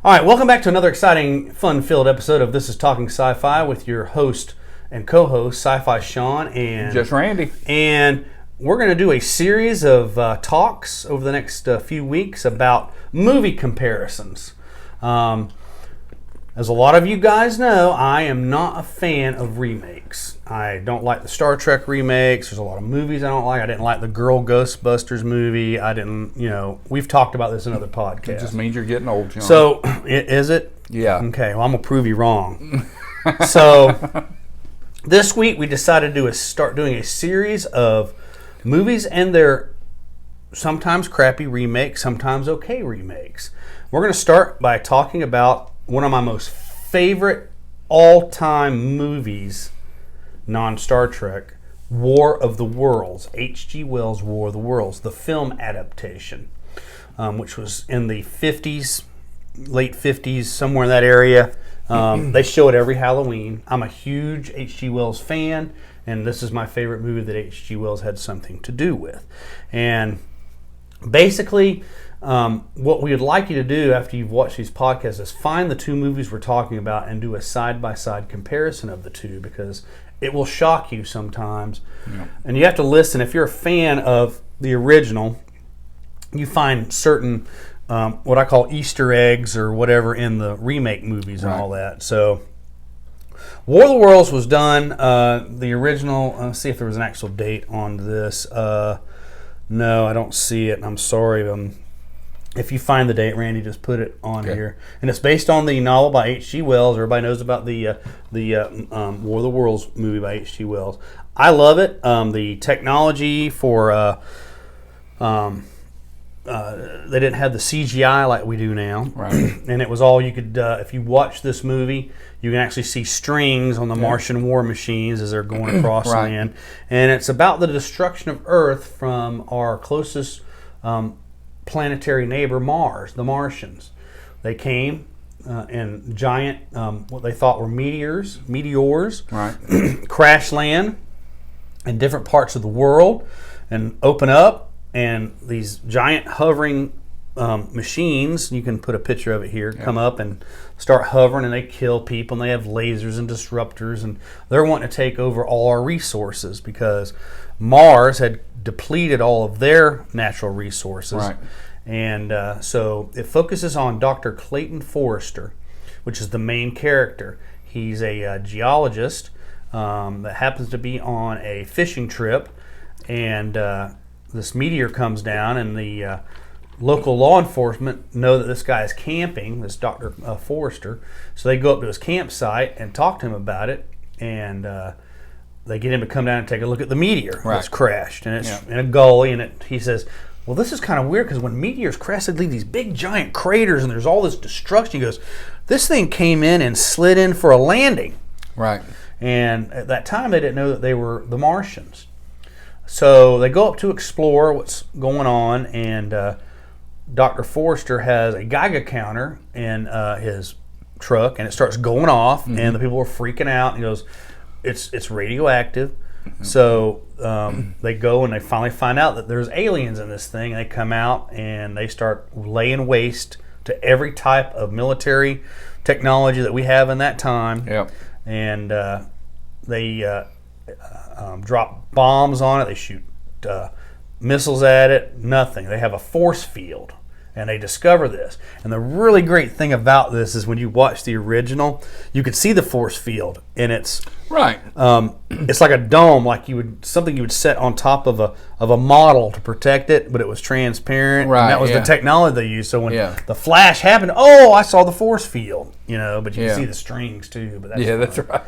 All right, welcome back to another exciting, fun-filled episode of This is Talking Sci-Fi with your host and co-host, Sci-Fi Sean and just Randy. And we're going to do a series of talks over the next few weeks about movie comparisons. As a lot of you guys know, I am not a fan of remakes. I don't like the Star Trek remakes. There's a lot of movies I don't like. I didn't like the Girl Ghostbusters movie. We've talked about this in other podcasts. It just means you're getting old, John. So, is it? Yeah. Okay, well, I'm going to prove you wrong. So, this week we decided to start doing a series of movies and their sometimes crappy remakes, sometimes okay remakes. We're going to start by talking about one of my most favorite all-time movies, non-Star Trek, War of the Worlds, H.G. Wells' War of the Worlds, the film adaptation, which was in the 50s, late 50s, somewhere in that area. They show it every Halloween. I'm a huge H.G. Wells fan, and this is my favorite movie that H.G. Wells had something to do with. And basically, what we would like you to do after you've watched these podcasts is find the two movies we're talking about and do a side-by-side comparison of the two, because it will shock you sometimes. Yeah. And you have to listen. If you're a fan of the original, you find certain what I call Easter eggs or whatever in the remake movies and all that. So War of the Worlds was done. The original, let's see if there was an actual date on this. No, I don't see it. I'm sorry. If you find the date, Randy, just put it on here. And it's based on the novel by H.G. Wells. Everybody knows about the War of the Worlds movie by H.G. Wells. I love it. The technology for they didn't have the CGI like we do now. Right. And it was all you could, if you watch this movie, you can actually see strings on the Martian war machines as they're going across land. And it's about the destruction of Earth from our closest planetary neighbor, Mars, the Martians. They came in giant, what they thought were meteors, crash land in different parts of the world and open up. And these giant hovering machines, you can put a picture of it here, come up and start hovering, and they kill people, and they have lasers and disruptors, and they're wanting to take over all our resources because Mars had depleted all of their natural resources. Right. And so it focuses on Dr. Clayton Forrester, which is the main character. He's a geologist that happens to be on a fishing trip, and this meteor comes down, and the local law enforcement know that this guy is camping, this Dr. Forrester, so they go up to his campsite and talk to him about it, and they get him to come down and take a look at the meteor that's crashed, and it's in a gully, and he says, well, this is kind of weird because when meteors crash, they leave these big giant craters, and there's all this destruction. He goes, this thing came in and slid in for a landing. Right. And at that time, they didn't know that they were the Martians. So they go up to explore what's going on, and Dr. Forrester has a Geiger counter in his truck, and it starts going off, and the people are freaking out. And he goes, it's radioactive. So they go and they finally find out that there's aliens in this thing, and they come out and they start laying waste to every type of military technology that we have in that time. Yep. And they drop bombs on it. They shoot missiles at it. Nothing. They have a force field, and they discover this. And the really great thing about this is when you watch the original, you can see the force field, and it's it's like a dome, like something you would set on top of a model to protect it, but it was transparent. Right. And that was the technology they used. So when the flash happened, I saw the force field, but you can see the strings too. But that's right.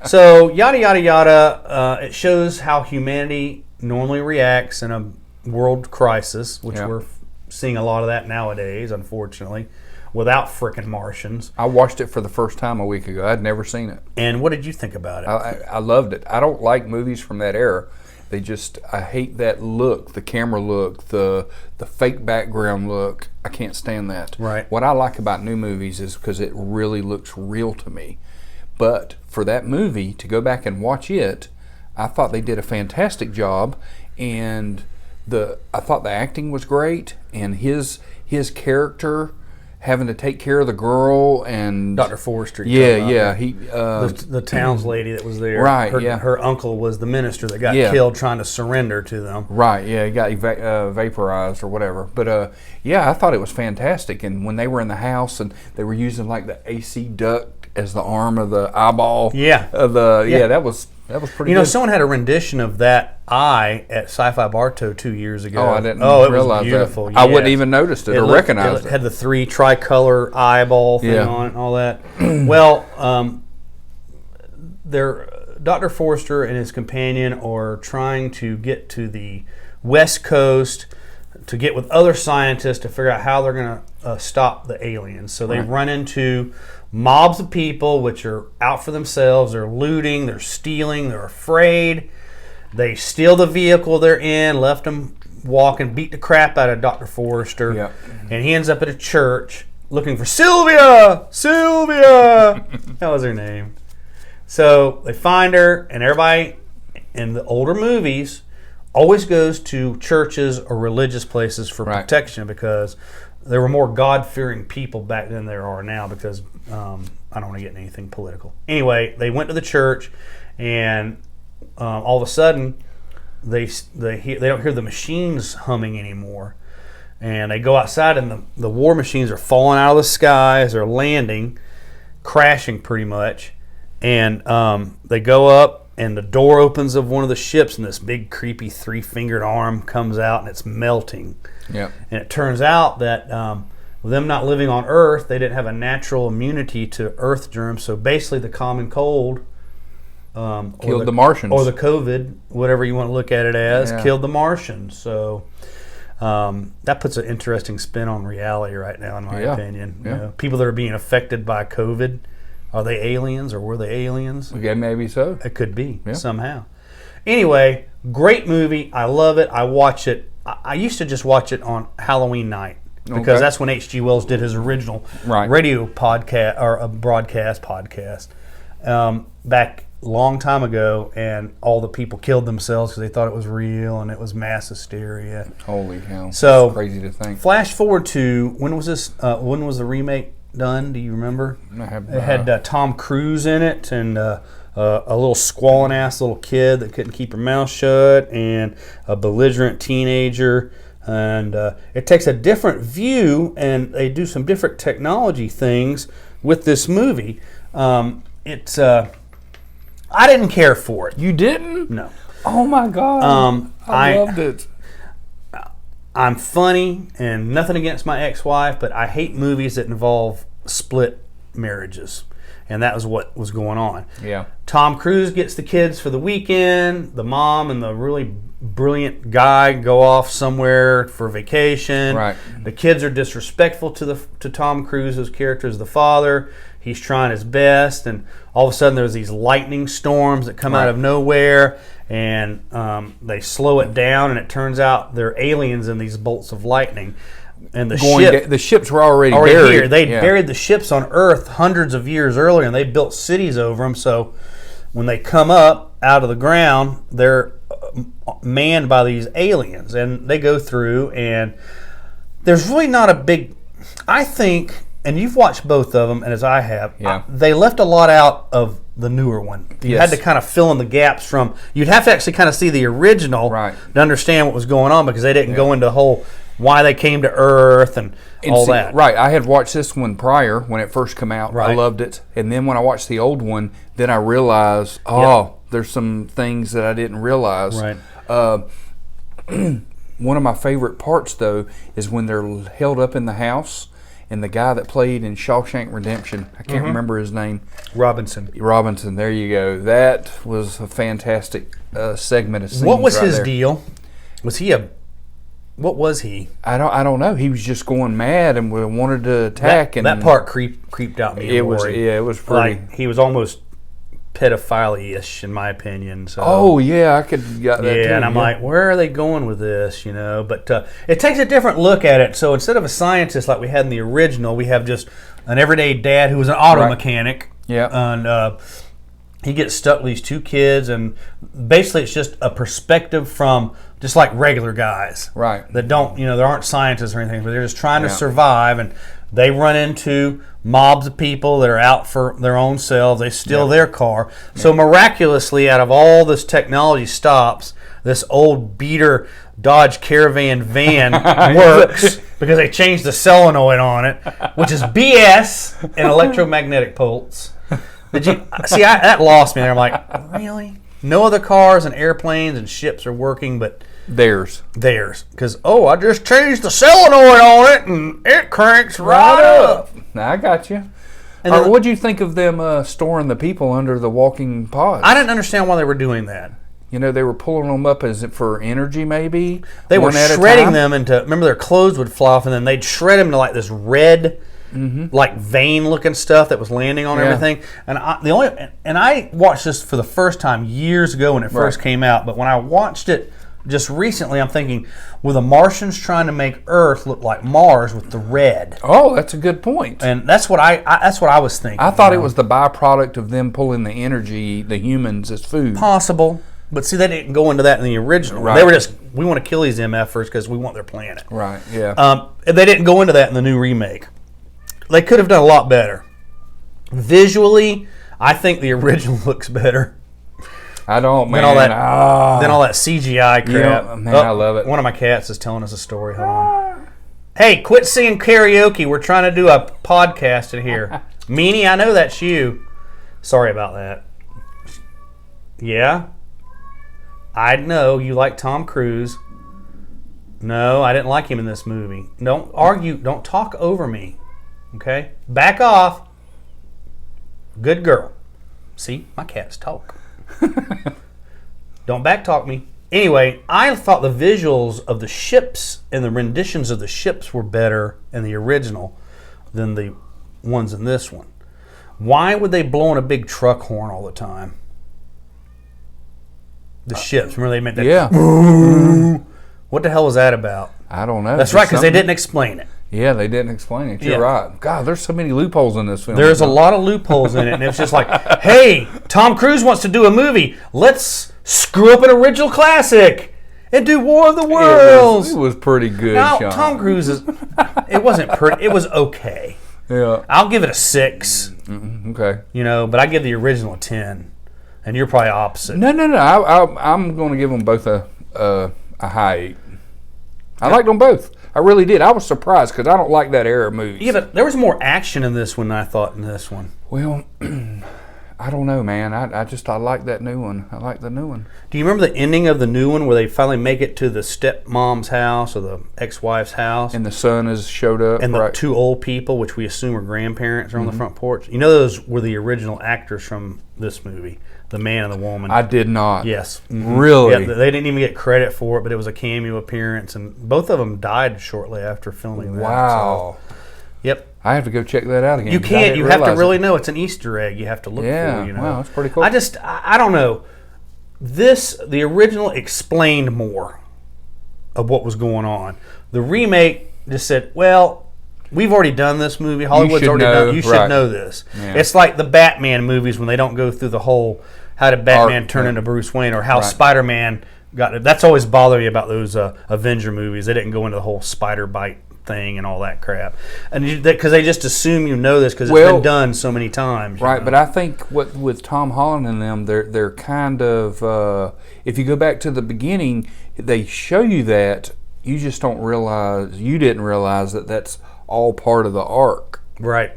So yada yada yada. It shows how humanity normally reacts in a world crisis, which we're seeing a lot of that nowadays, unfortunately, without frickin' Martians. I watched it for the first time a week ago. I'd never seen it. And what did you think about it? I loved it. I don't like movies from that era. I hate that look, the camera look, the fake background look. I can't stand that. Right. What I like about new movies is because it really looks real to me. But for that movie, to go back and watch it, I thought they did a fantastic job, and I thought the acting was great, and his character having to take care of the girl and Dr. Forrester. Yeah. He the town's lady that was there. Right. Her uncle was the minister that got killed trying to surrender to them. Right. Yeah. He got vaporized or whatever. But I thought it was fantastic. And when they were in the house and they were using like the AC duct as the arm of the eyeball. That was pretty good. Someone had a rendition of that eye at Sci-Fi Bartow 2 years ago. Oh, I didn't it realize was beautiful. That. I wouldn't even noticed it or recognized it. It had the 3 tricolor eyeball thing on it and all that. Well, Dr. Forrester and his companion are trying to get to the West Coast to get with other scientists to figure out how they're going to stop the aliens. So they run into mobs of people which are out for themselves. They're looting, they're stealing, they're afraid. They steal the vehicle they're in, left them walking, beat the crap out of Dr. Forrester. Yep. And he ends up at a church looking for Sylvia! Sylvia! That was her name. So they find her, and everybody in the older movies always goes to churches or religious places for protection because there were more God-fearing people back then than there are now because I don't want to get into anything political. Anyway, they went to the church, and all of a sudden they don't hear the machines humming anymore. And they go outside, and the war machines are falling out of the sky as they're landing, crashing pretty much. And they go up, and the door opens of one of the ships, and this big creepy 3-fingered arm comes out, and it's melting. Yeah. And it turns out that with them not living on Earth, they didn't have a natural immunity to Earth germs. So basically, the common cold killed the Martians, or the COVID, whatever you want to look at it as, killed the Martians. So that puts an interesting spin on reality right now, in my opinion. Yeah. People that are being affected by COVID, are they aliens or were they aliens? Okay, maybe so. It could be somehow. Anyway, great movie. I love it. I watch it. I used to just watch it on Halloween night because that's when H.G. Wells did his original radio podcast or a broadcast podcast back a long time ago, and all the people killed themselves because they thought it was real and it was mass hysteria. Holy hell! So that's crazy to think. Flash forward to when was this? When was the remake done? Do you remember? It had Tom Cruise in it and a little squalling ass little kid that couldn't keep her mouth shut and a belligerent teenager. And it takes a different view, and they do some different technology things with this movie. I didn't care for it. You didn't? No. Oh my God! I loved it. I'm funny, and nothing against my ex-wife, but I hate movies that involve split marriages. And that was what was going on. Yeah. Tom Cruise gets the kids for the weekend. The mom and the really brilliant guy go off somewhere for vacation. Right. The kids are disrespectful to Tom Cruise's character as the father. He's trying his best, and all of a sudden there's these lightning storms that come out of nowhere, and they slow it down, and it turns out they're aliens in these bolts of lightning. And the ships were already buried. Here. They buried the ships on Earth hundreds of years earlier, and they built cities over them. So when they come up out of the ground, they're manned by these aliens, and they go through. And there's really not a big, I think, and you've watched both of them, and as I have, they left a lot out of the newer one. You had to kind of fill in the gaps from. You'd have to actually kind of see the original to understand what was going on because they didn't go into the whole why they came to Earth and all that. Right. I had watched this one prior when it first came out. I loved it. And then when I watched the old one, then I realized, there's some things that I didn't realize. Right. One of my favorite parts, though, is when they're held up in the house and the guy that played in Shawshank Redemption, I can't remember his name. Robinson, there you go. That was a fantastic segment of scenes. What was his deal? What was he? I don't know. He was just going mad and wanted to attack. That part creeped out me. It was pretty. Like, he was almost pedophile-ish in my opinion. So. Oh yeah, I could got that too. And I'm like, where are they going with this? But it takes a different look at it. So instead of a scientist like we had in the original, we have just an everyday dad who was an auto mechanic. Yeah. And he gets stuck with these two kids, and basically it's just a perspective from just like regular guys. Right. That don't, there aren't scientists or anything, but they're just trying to survive. And They run into mobs of people that are out for their own selves. They steal their car. So miraculously, out of all this technology stops, this old beater Dodge Caravan van works because they changed the solenoid on it, which is BS and electromagnetic pulse. Did you see? That lost me there. I'm like, really? No other cars and airplanes and ships are working, but theirs. Because I just changed the solenoid on it and it cranks right up. I got you. And what do you think of them storing the people under the walking pods? I didn't understand why they were doing that. You know, they were pulling them up as if for energy, maybe. They were shredding them into. Remember, their clothes would fly off, and then they'd shred them to like this red, like vein-looking stuff that was landing on everything. And I watched this for the first time years ago when it first came out. But when I watched it just recently, I'm thinking, were the Martians trying to make Earth look like Mars with the red? Oh, that's a good point. And that's what I was thinking. I thought it was the byproduct of them pulling the energy, the humans, as food. Possible. But see, they didn't go into that in the original. Right. They were just, we want to kill these MFers because we want their planet. Right, yeah. They didn't go into that in the new remake. They could have done a lot better. Visually, I think the original looks better. I don't, man. Than all that CGI crap. Yeah, man, I love it. One of my cats is telling us a story. Hold on. Hey, quit singing karaoke. We're trying to do a podcast in here. Meanie, I know that's you. Sorry about that. Yeah? I know you like Tom Cruise. No, I didn't like him in this movie. Don't argue. Don't talk over me. Okay? Back off. Good girl. See? My cats talk. Don't backtalk me. Anyway, I thought the visuals of the ships and the renditions of the ships were better in the original than the ones in this one. Why would they blow in a big truck horn all the time? The ships. Remember they meant that? Yeah. What the hell was that about? I don't know. That's right, because they didn't explain it. Yeah, they didn't explain it. You're right. God, there's so many loopholes in this film. There's a lot of loopholes in it, and it's just like, hey, Tom Cruise wants to do a movie. Let's screw up an original classic and do War of the Worlds. It was pretty good, Sean. Tom Cruise is. It wasn't pretty. It was okay. Yeah. I'll give it a 6. Okay. You know, but I give the original a 10. And you're probably opposite. No. I'm going to give them both a high 8. I liked them both. I really did. I was surprised because I don't like that era of movies. Yeah, but there was more action in this one than I thought in this one. Well, I don't know, man. I like that new one. I like the new one. Do you remember the ending of the new one where they finally make it to the stepmom's house or the ex-wife's house? And the son has showed up. And the two old people, which we assume are grandparents, are on the front porch. You know those were the original actors from this movie. The man and the woman. I did not. Yes. Really? Yeah, they didn't even get credit for it, but it was a cameo appearance, and both of them died shortly after filming that. Wow. So, yep. I have to go check that out again. You can't. You have to really know. It's an Easter egg you have to look for. You know? Wow, that's pretty cool. I don't know. The original explained more of what was going on. The remake just said, well, we've already done this movie. Hollywood's already done it. You should know this. Yeah. It's like the Batman movies when they don't go through the whole how did Batman turn into Bruce Wayne or how Spider-Man got it. That's always bothered me about those Avenger movies. They didn't go into the whole spider bite thing and all that crap. And because they just assume you know this because it's been done so many times. Right, but I think with Tom Holland and them, they're kind of, if you go back to the beginning, they show you that. You just don't realize, you didn't realize that that's all part of the arc. Right.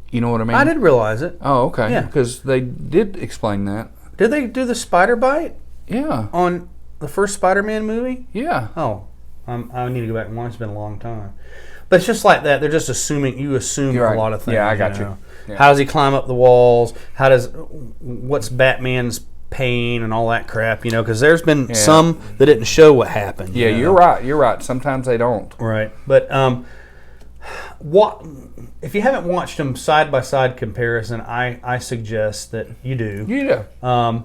You know what I mean? I did realize it. Oh, okay. Yeah. Because they did explain that. Did they do the spider bite? Yeah. On the first Spider-Man movie? Yeah. Oh, I need to go back and watch. It's been a long time. But it's just like that. They're just assuming, you assume a lot of things. Yeah, I got you. Yeah. How does he climb up the walls? What's Batman's pain and all that crap, you know, because there's been some that didn't show what happened. Yeah, you're right. Sometimes they don't. Right. But what if you haven't watched them side by side comparison? I suggest that you do. You do.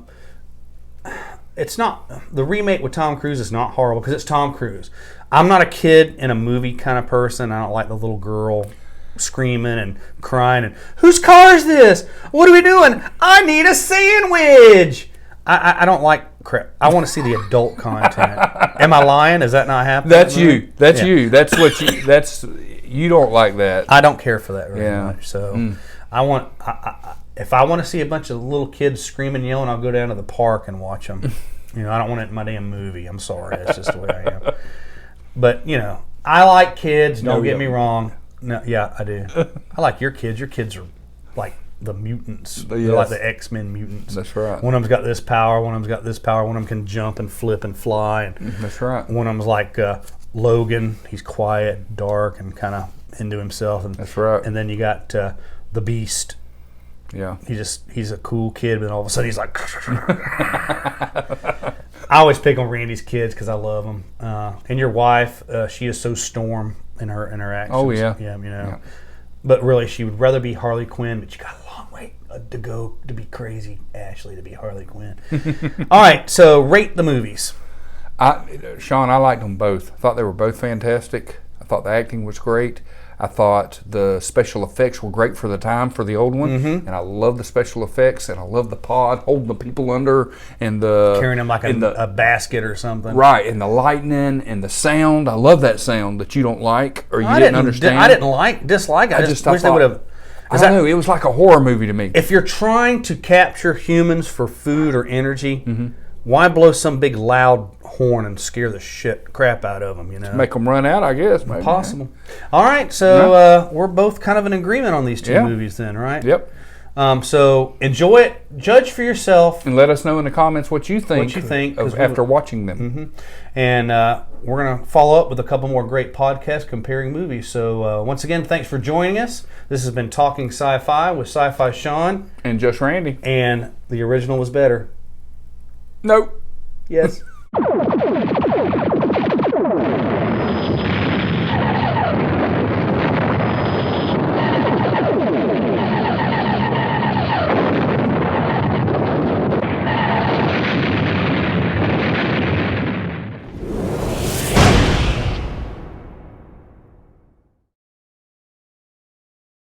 It's not, the remake with Tom Cruise is not horrible because it's Tom Cruise. I'm not a kid in a movie kind of person. I don't like the little girl screaming and crying and whose car is this? What are we doing? I need a sandwich. I don't like crap. I want to see the adult content. Am I lying? Is that not happening? That's you. That's you. That's what you. That's You don't like that. I don't care for that very much. So if I want to see a bunch of little kids screaming, yelling, I'll go down to the park and watch them. I don't want it in my damn movie. I'm sorry. That's just the way I am. But, I like kids. Don't get me wrong. No, yeah, I do. I like your kids. Your kids are like the mutants. They're like the X-Men mutants. That's right. One of them's got this power. One of them's got this power. One of them can jump and flip and fly. And that's right. One of them's like Logan. He's quiet, dark, and kind of into himself. And, that's right. And then you got the Beast. Yeah. He's a cool kid, but then all of a sudden he's like... I always pick on Randy's kids because I love them. And your wife, she is so Storm in her actions. Oh, yeah. Yeah. But really, she would rather be Harley Quinn, but you got a long way to go to be crazy Ashley to be Harley Quinn. All right, so rate the movies. Sean, I liked them both. I thought they were both fantastic. I thought the acting was great. I thought the special effects were great for the time for the old one, and I love the special effects, and I love the pod holding the people under, and the carrying them like a basket or something. Right, and the lightning and the sound. I love that sound that you don't like or you didn't understand. I didn't dislike it. I just wish they would have. I don't know. It was like a horror movie to me. If you're trying to capture humans for food or energy, why blow some big loud horn and scare the crap out of them, To make them run out, I guess. Maybe. Possible. All right, so we're both kind of in agreement on these two movies then, right? Yep. So enjoy it, judge for yourself. And let us know in the comments what you think after watching them. And we're going to follow up with a couple more great podcasts comparing movies. So once again, thanks for joining us. This has been Talking Sci-Fi with Sci-Fi Sean. And Just Randy. And the original was better. Nope. Yes.